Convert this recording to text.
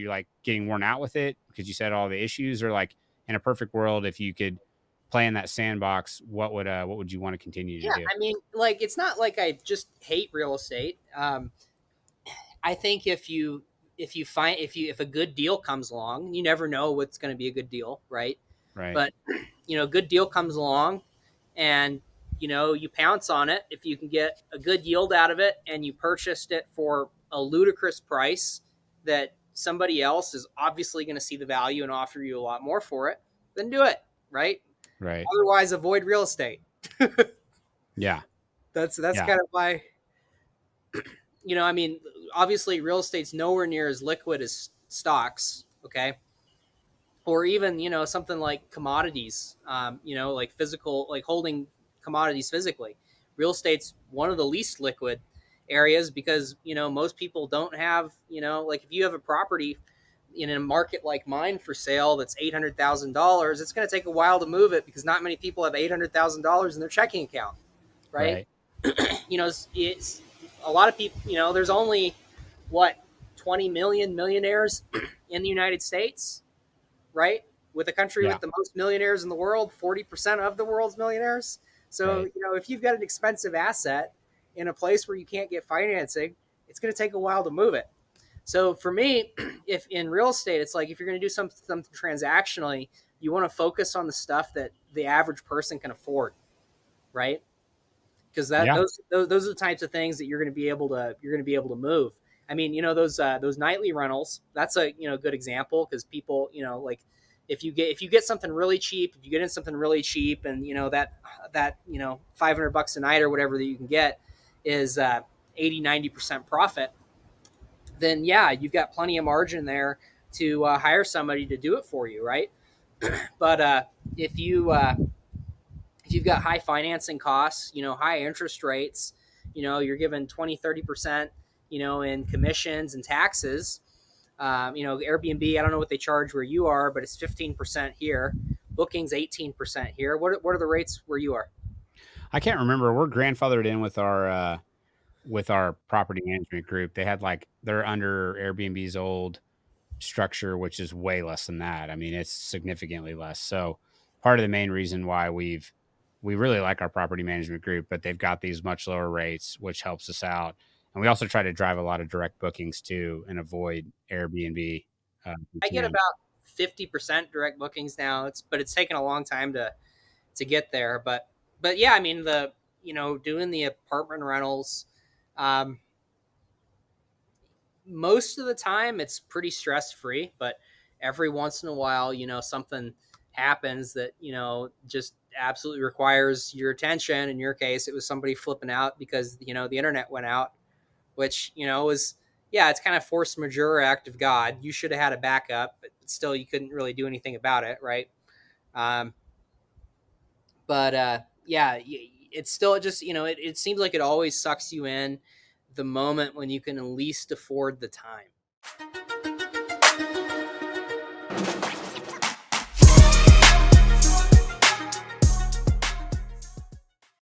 you like getting worn out with it because you said all the issues, or like in a perfect world, if you could play in that sandbox, what would you want to continue to Yeah, do? I mean, like it's not like I just hate real estate. I think if a good deal comes along, you never know what's going to be a good deal, right? Right. But a good deal comes along, and you pounce on it if you can get a good yield out of it, and you purchased it for a ludicrous price that somebody else is obviously going to see the value and offer you a lot more for it, then do it, right? Right. Otherwise, avoid real estate. Yeah. That's Yeah. kind of why. I mean, obviously, real estate's nowhere near as liquid as stocks. Okay, or even something like commodities. Like physical, like holding commodities physically. Real estate's one of the least liquid areas because most people don't have like if you have a property in a market like mine for sale that's $800,000, it's going to take a while to move it because not many people have $800,000 in their checking account, right? Right. It's a lot of people. There's only what 20 million millionaires in the United States, right? With a country Yeah. with the most millionaires in the world, 40% of the world's millionaires. So, Right. if you've got an expensive asset in a place where you can't get financing, it's going to take a while to move it. So for me, if in real estate, it's like if you're going to do something transactionally, you want to focus on the stuff that the average person can afford, right? Because that Yeah. those are the types of things that you're going to be able to move. I mean, those nightly rentals. That's a good example because people like if you get something really cheap, if you get in something really cheap, and that $500 a night or whatever that you can get is 80-90% profit, then yeah, you've got plenty of margin there to hire somebody to do it for you, right? But if you if you've got high financing costs, high interest rates, you're given 20-30%, in commissions and taxes. Airbnb, I don't know what they charge where you are, but it's 15% here. Bookings 18% here. What are the rates where you are? I can't remember. We're grandfathered in with our property management group. They had like they're under Airbnb's old structure, which is way less than that. I mean, it's significantly less. So part of the main reason why we really like our property management group, but they've got these much lower rates, which helps us out. And we also try to drive a lot of direct bookings too and avoid Airbnb. If I we get can. about 50% direct bookings now. But it's taken a long time to get there. But yeah, I mean doing the apartment rentals. Um, Most of the time it's pretty stress free, but every once in a while, something happens that, just absolutely requires your attention. In your case, it was somebody flipping out because, the internet went out, which, was, yeah, it's kind of force majeure act of God. You should have had a backup, but still you couldn't really do anything about it. Right. Um, but yeah, it's still just, it seems like it always sucks you in the moment when you can at least afford the time.